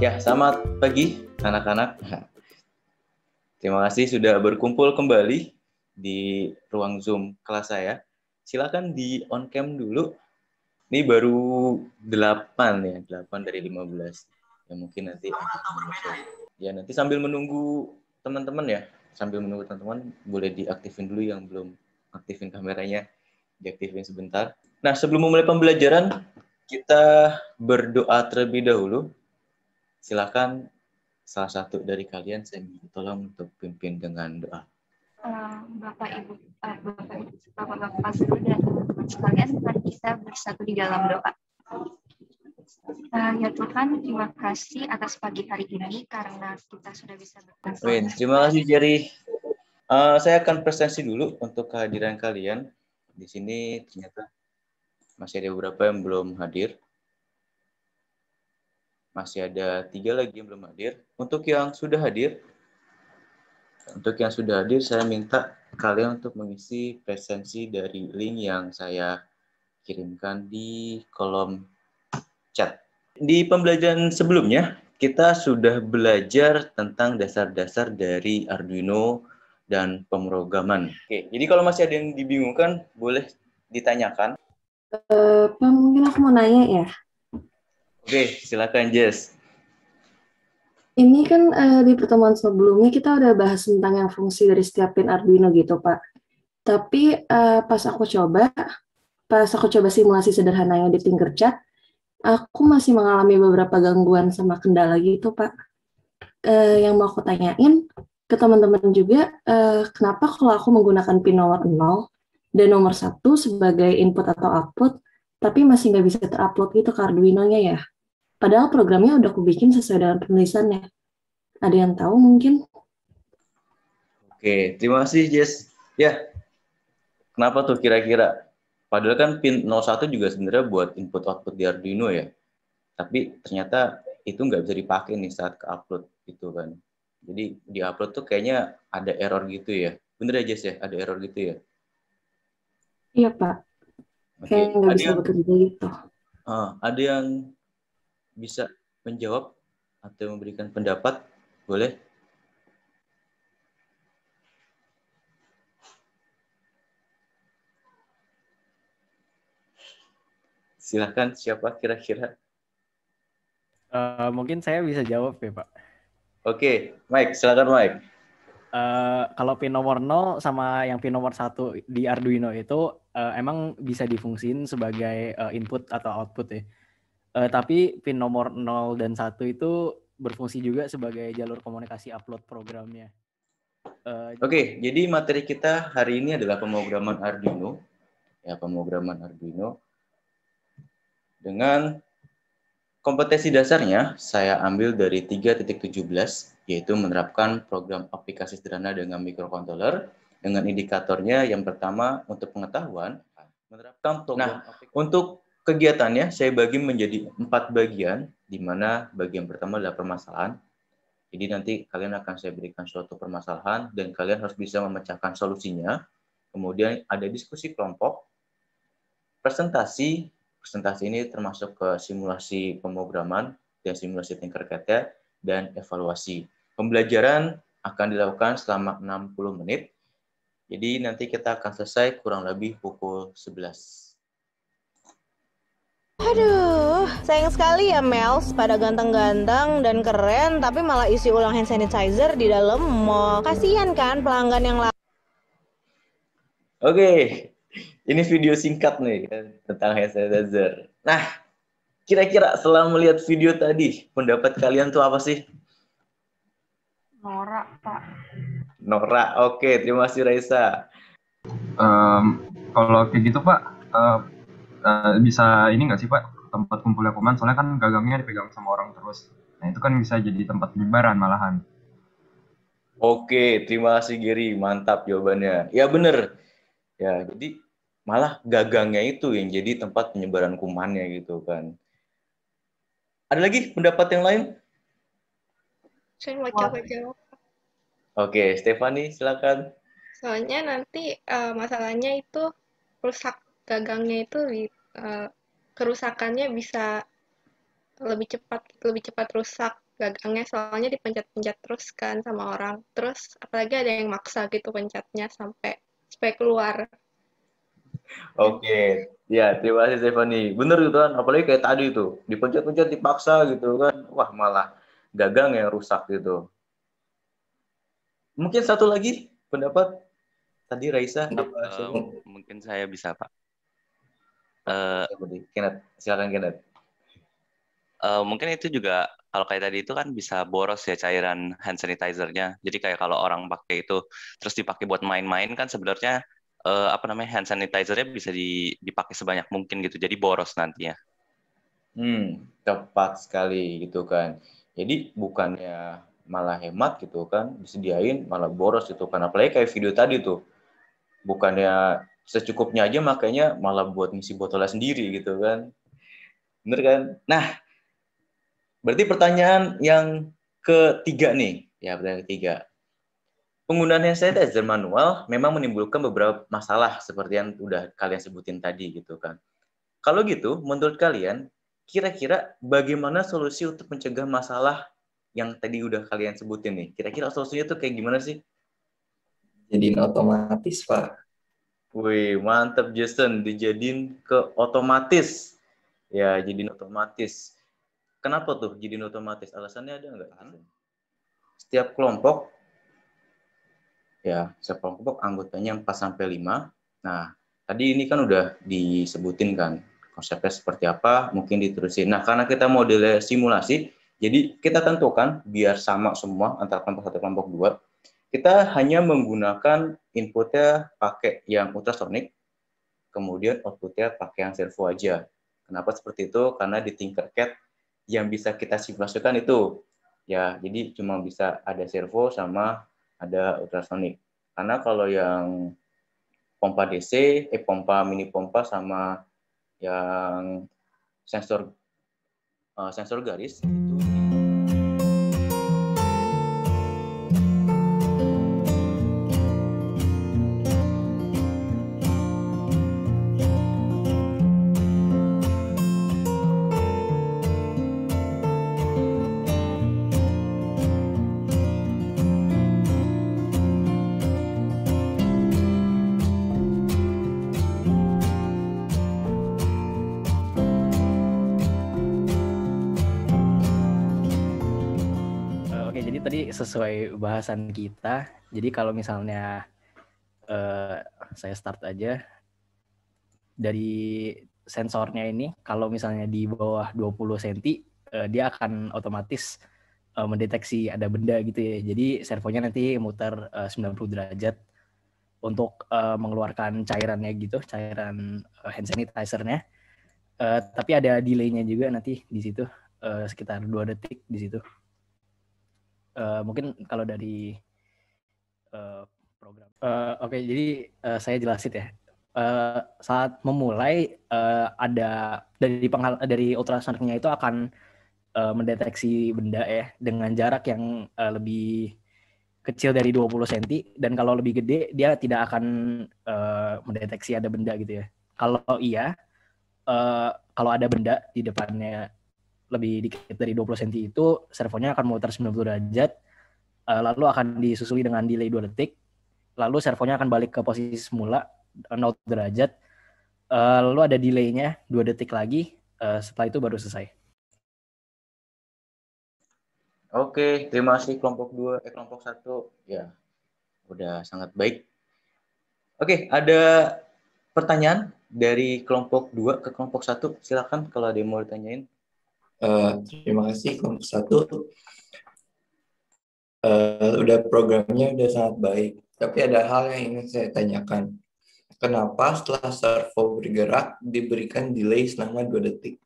Ya, selamat pagi anak-anak. Terima kasih sudah berkumpul kembali di ruang Zoom kelas saya. Silakan di on cam dulu. Ini baru 8 ya, 8 dari 15. Ya mungkin nanti ya nanti sambil menunggu teman-teman ya. Sambil menunggu teman-teman boleh diaktifin dulu yang belum aktifin kameranya, diaktifin sebentar. Nah, sebelum memulai pembelajaran, kita berdoa terlebih dahulu. Silakan salah satu dari kalian saya minta tolong untuk pimpin dengan doa. Bapak-bapak guru dan teman-teman sekalian, mari kita bersatu di dalam doa. Ya Tuhan, terima kasih atas pagi hari ini karena kita sudah bisa berkumpul. Terima kasih Jerry. Saya akan presentasi dulu untuk kehadiran kalian. Di sini ternyata masih ada beberapa yang belum hadir. Masih ada 3 lagi yang belum hadir. Untuk yang sudah hadir, saya minta kalian untuk mengisi presensi dari link yang saya kirimkan di kolom chat. Di pembelajaran sebelumnya, kita sudah belajar tentang dasar-dasar dari Arduino dan pemrograman. Oke, jadi kalau masih ada yang dibingungkan, boleh ditanyakan. Pak, mungkin aku mau nanya ya. Oke, silakan Jess. Ini kan di pertemuan sebelumnya kita udah bahas tentang yang fungsi dari setiap pin Arduino gitu, Pak. Tapi pas aku coba simulasi sederhana yang di Tinkercad, aku masih mengalami beberapa gangguan sama kendala gitu, Pak. Yang mau aku tanyain ke teman-teman juga, kenapa kalau aku menggunakan pin nomor 0 dan nomor 1 sebagai input atau output, tapi masih nggak bisa terupload gitu ke Arduino-nya ya? Padahal programnya udah aku bikin sesuai dengan penulisannya. Ada yang tahu mungkin? Oke, terima kasih Jess. Ya, kenapa tuh kira-kira? Padahal kan pin 01 juga sebenarnya buat input output di Arduino ya. Tapi ternyata itu nggak bisa dipakai nih saat ke-upload gitu kan. Jadi di upload tuh kayaknya ada error gitu ya. Bener ya Jess ya? Ada error gitu ya? Iya, Pak. Kayak Oke, nggak bisa bekerja gitu. ada yang bisa menjawab atau memberikan pendapat? Boleh? Silahkan, siapa kira-kira? Mungkin saya bisa jawab ya, Pak. Oke, Mike, silakan Mike. Kalau pin nomor 0 sama yang pin nomor 1 di Arduino itu emang bisa difungsiin sebagai input atau output ya. Tapi pin nomor 0 dan 1 itu berfungsi juga sebagai jalur komunikasi upload programnya. Oke, jadi materi kita hari ini adalah pemrograman Arduino. Ya, pemrograman Arduino. Dengan kompetensi dasarnya, saya ambil dari 3.17, yaitu menerapkan program aplikasi sederhana dengan microcontroller, dengan indikatornya yang pertama untuk pengetahuan, menerapkan program. Nah, untuk kegiatannya saya bagi menjadi 4 bagian, di mana bagian pertama adalah permasalahan. Jadi nanti kalian akan saya berikan suatu permasalahan, dan kalian harus bisa memecahkan solusinya. Kemudian ada diskusi kelompok, presentasi ini termasuk ke simulasi pemrograman dan simulasi Tinkercad dan evaluasi. Pembelajaran akan dilakukan selama 60 menit. Jadi nanti kita akan selesai kurang lebih pukul 11. Aduh, sayang sekali ya Mels, pada ganteng-ganteng dan keren, tapi malah isi ulang hand sanitizer di dalam mall. Kasian kan pelanggan yang lain. Oke, ini video singkat nih tentang hand sanitizer. Nah, kira-kira setelah melihat video tadi, pendapat kalian tuh apa sih? Norak, Pak. Norak, oke, terima kasih Raisa. Kalau kayak gitu Pak, bisa ini nggak sih Pak, tempat kumpulnya kuman, soalnya kan gagangnya dipegang sama orang terus. Nah itu kan bisa jadi tempat penyebaran malahan. Oke, terima kasih Giri, mantap jawabannya. Ya bener, ya jadi malah gagangnya itu yang jadi tempat penyebaran kumannya gitu kan. Ada lagi pendapat yang lain? Saya mau coba jawab. Oke, Stefani silakan. Soalnya nanti masalahnya itu rusak gagangnya itu kerusakannya bisa lebih cepat rusak gagangnya, soalnya dipencet-pencet terus kan sama orang. Terus apalagi ada yang maksa gitu pencetnya sampai keluar. Oke, ya terima kasih Stephanie. Bener gitu kan, apalagi kayak tadi tuh, dipencet-pencet dipaksa gitu kan, wah malah gagang yang rusak gitu. Mungkin satu lagi pendapat tadi Raisa apa Mungkin saya bisa, Pak. Kenneth, silakan Kenneth. Mungkin itu juga kalau kayak tadi itu kan bisa boros ya cairan hand sanitizer-nya. Jadi kayak kalau orang pakai itu terus dipakai buat main-main kan sebenarnya hand sanitizer-nya bisa dipakai sebanyak mungkin gitu. Jadi boros nantinya. Tepat sekali gitu kan. Jadi bukannya malah hemat gitu kan, disediain malah boros gitu kan. Apalagi kayak video tadi tuh, bukannya secukupnya aja makanya malah buat ngisi botolnya sendiri gitu kan. Bener kan? Nah, berarti pertanyaan yang ketiga nih, ya pertanyaan ketiga. Penggunaan hand sanitizer manual memang menimbulkan beberapa masalah seperti yang udah kalian sebutin tadi gitu kan. Kalau gitu, menurut kalian, kira-kira bagaimana solusi untuk mencegah masalah yang tadi udah kalian sebutin nih? Kira-kira solusinya tuh kayak gimana sih? Jadiin otomatis, Pak. Wih, mantap Jason, dijadiin ke otomatis. Ya, jadiin otomatis. Kenapa tuh jadiin otomatis? Alasannya ada nggak? Setiap kelompok anggotanya 4-5. Nah, tadi ini kan udah disebutin kan konsepnya seperti apa, mungkin diterusin. Nah, karena kita model simulasi, jadi kita tentukan biar sama semua antara kelompok 1 kelompok 2. Kita hanya menggunakan inputnya pakai yang ultrasonik, kemudian outputnya pakai yang servo aja. Kenapa seperti itu? Karena di Tinkercad yang bisa kita simulasikan itu, ya jadi cuma bisa ada servo sama ada ultrasonik. Karena kalau yang pompa DC, pompa mini pompa sama yang sensor garis itu sesuai bahasan kita. Jadi kalau misalnya saya start aja dari sensornya ini, kalau misalnya di bawah 20 cm dia akan otomatis mendeteksi ada benda gitu ya. Jadi servonya nanti muter 90 derajat untuk mengeluarkan cairannya gitu, cairan hand sanitizer-nya. Tapi ada delay-nya juga nanti di situ sekitar 2 detik di situ. Mungkin kalau dari program. Oke, jadi saya jelasin ya. Saat memulai ada dari ultrasoniknya itu akan mendeteksi benda ya dengan jarak yang lebih kecil dari 20 cm, dan kalau lebih gede dia tidak akan mendeteksi ada benda gitu ya. Kalau iya, kalau ada benda di depannya lebih dikit dari 20 cm itu servonya akan muter 90 derajat, lalu akan disusuli dengan delay 2 detik, lalu servonya akan balik ke posisi semula 0 derajat, lalu ada delaynya 2 detik lagi, setelah itu baru selesai. Oke, terima kasih kelompok 1 ya, udah sangat baik. Oke, ada pertanyaan dari kelompok 2 ke kelompok 1, silakan kalau ada yang mau ditanyain. Terima kasih kelompok 1. Udah programnya udah sangat baik, tapi ada hal yang ingin saya tanyakan. Kenapa setelah servo bergerak diberikan delay selama 2 detik?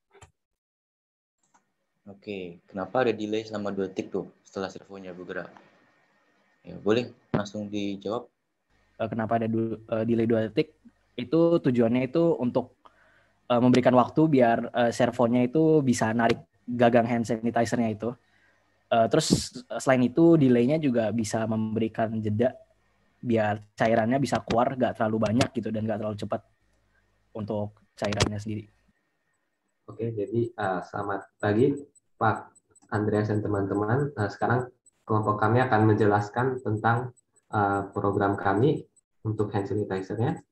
Oke, kenapa ada delay selama 2 detik tuh setelah servonya bergerak? Ya, boleh langsung dijawab. Kenapa ada delay 2 detik? Itu tujuannya itu untuk memberikan waktu biar servonya itu bisa narik gagang hand sanitizer-nya itu. Terus selain itu delay-nya juga bisa memberikan jeda biar cairannya bisa keluar gak terlalu banyak gitu dan gak terlalu cepat untuk cairannya sendiri. Oke, jadi selamat pagi Pak Andreas dan teman-teman. Sekarang kelompok kami akan menjelaskan tentang program kami untuk hand sanitizer-nya.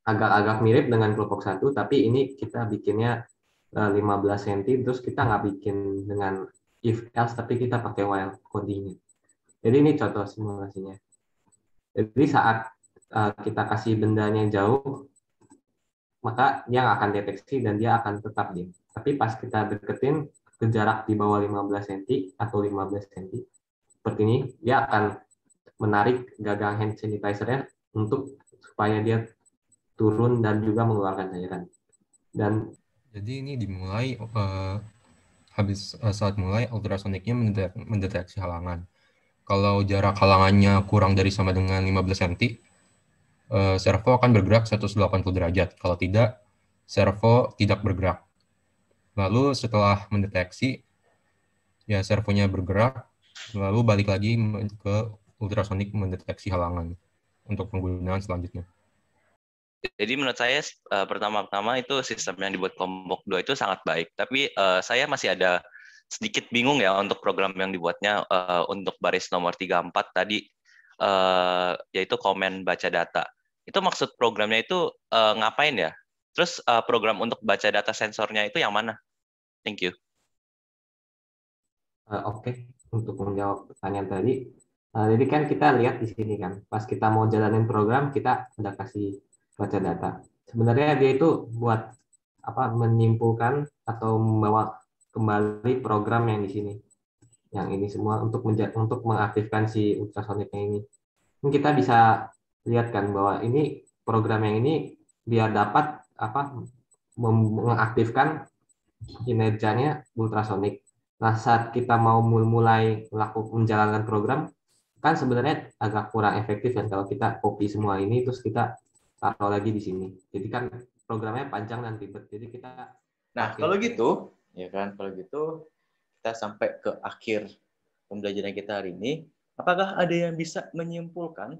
Agak-agak mirip dengan kelompok 1, tapi ini kita bikinnya 15 cm, terus kita nggak bikin dengan if else, tapi kita pakai while coding-nya. Jadi ini contoh simulasinya. Jadi saat kita kasih bendanya jauh, maka dia nggak akan deteksi dan dia akan tetap diam. Tapi pas kita deketin ke jarak di bawah 15 cm atau 15 cm, seperti ini, dia akan menarik gagang hand sanitizer-nya untuk supaya dia turun dan juga mengeluarkan cairan. Dan jadi ini dimulai saat mulai ultrasoniknya mendeteksi halangan. Kalau jarak halangannya kurang dari sama dengan 15 cm, servo akan bergerak 180 derajat. Kalau tidak, servo tidak bergerak. Lalu setelah mendeteksi, ya servonya bergerak, lalu balik lagi ke ultrasonik mendeteksi halangan untuk penggunaan selanjutnya. Jadi menurut saya pertama-tama itu sistem yang dibuat kelompok 2 itu sangat baik. Tapi saya masih ada sedikit bingung ya untuk program yang dibuatnya untuk baris nomor 34 tadi, yaitu komen baca data. Itu maksud programnya itu ngapain ya? Terus program untuk baca data sensornya itu yang mana? Thank you. Oke, untuk menjawab pertanyaan tadi, jadi kan kita lihat di sini kan, pas kita mau jalanin program, kita udah kasih baca data. Sebenarnya dia itu buat menyimpulkan atau membawa kembali program yang di sini, yang ini semua untuk mengaktifkan si ultrasoniknya ini. Ini kita bisa lihat kan bahwa ini program yang ini biar dapat mengaktifkan kinerjanya ultrasonik. Nah, saat kita mau mulai menjalankan program, kan sebenarnya agak kurang efektif kan kalau kita copy semua ini terus kita taruh lagi di sini. Jadi kan programnya panjang dan ribet. Jadi kita kalau gitu, ya kan, kalau gitu kita sampai ke akhir pembelajaran kita hari ini. Apakah ada yang bisa menyimpulkan?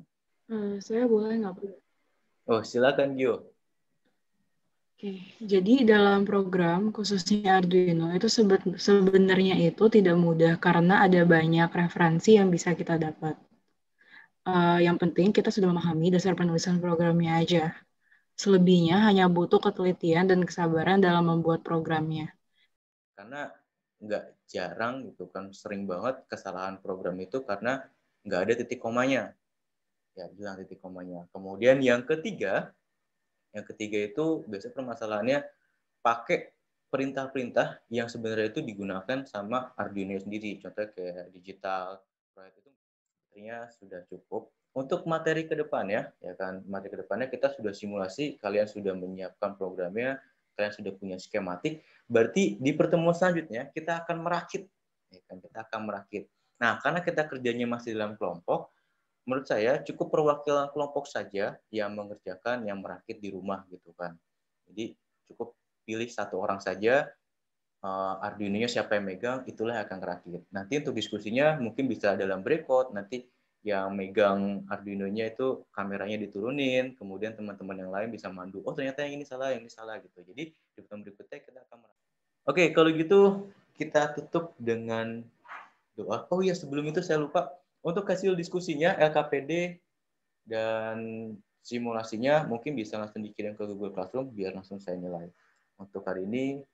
Saya boleh nggak, Pak? Oh, silakan, Gio. Oke, jadi dalam program khususnya Arduino itu sebenarnya itu tidak mudah karena ada banyak referensi yang bisa kita dapat. Yang penting kita sudah memahami dasar penulisan programnya aja. Selebihnya hanya butuh ketelitian dan kesabaran dalam membuat programnya. Karena nggak jarang gitu kan, sering banget kesalahan program itu karena nggak ada titik komanya. Ya, bilang titik komanya. Kemudian yang ketiga itu biasanya permasalahannya pakai perintah-perintah yang sebenarnya itu digunakan sama Arduino sendiri. Contohnya kayak digital proyek itu sebenarnya sudah cukup. Untuk materi ke depannya, ya kan, materi ke depannya kita sudah simulasi, kalian sudah menyiapkan programnya, kalian sudah punya skematik, berarti di pertemuan selanjutnya kita akan merakit. Ya kan, kita akan merakit. Nah, karena kita kerjanya masih dalam kelompok, menurut saya cukup perwakilan kelompok saja yang mengerjakan, yang merakit di rumah gitu kan. Jadi cukup pilih satu orang saja, Arduino-nya siapa yang megang, itulah yang akan merakit. Nanti untuk diskusinya mungkin bisa dalam breakout, nanti yang megang Arduino-nya itu kameranya diturunin, kemudian teman-teman yang lain bisa mandu, oh ternyata yang ini salah gitu. Jadi di pertemuan berikutnya kita akan merakit. Oke, kalau gitu kita tutup dengan doa. Oh iya, sebelum itu saya lupa, untuk hasil diskusinya, LKPD dan simulasinya mungkin bisa langsung dikirim ke Google Classroom biar langsung saya nilai. Untuk hari ini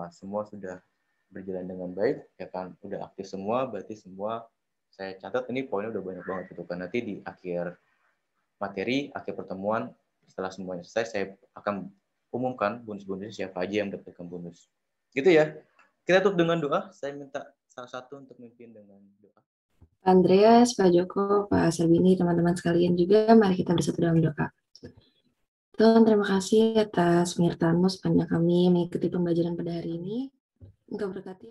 semua sudah berjalan dengan baik, ya kan? Udah aktif semua, berarti semua saya catat ini poinnya udah banyak banget gitu kan. Nanti di akhir materi, akhir pertemuan, setelah semuanya selesai, saya akan umumkan bonus-bonusnya siapa aja yang mendapatkan bonus. Gitu ya. Kita tutup dengan doa. Saya minta salah satu untuk memimpin dengan doa. Andreas, Pak Joko, Pak Sarbini, teman-teman sekalian juga, mari kita bersatu dalam doa. Tuhan, terima kasih atas penyertaan-Mu sepanjang kami mengikuti pembelajaran pada hari ini. Engkau berkati.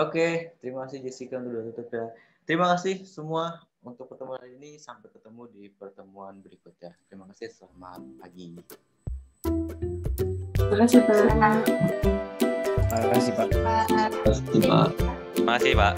Oke, terima kasih Jessica untuk tutup ya. Terima kasih semua untuk pertemuan hari ini. Sampai ketemu di pertemuan berikutnya. Terima kasih, selamat pagi. Terima kasih, Pak. Terima kasih, Pak. Terima kasih, Pak.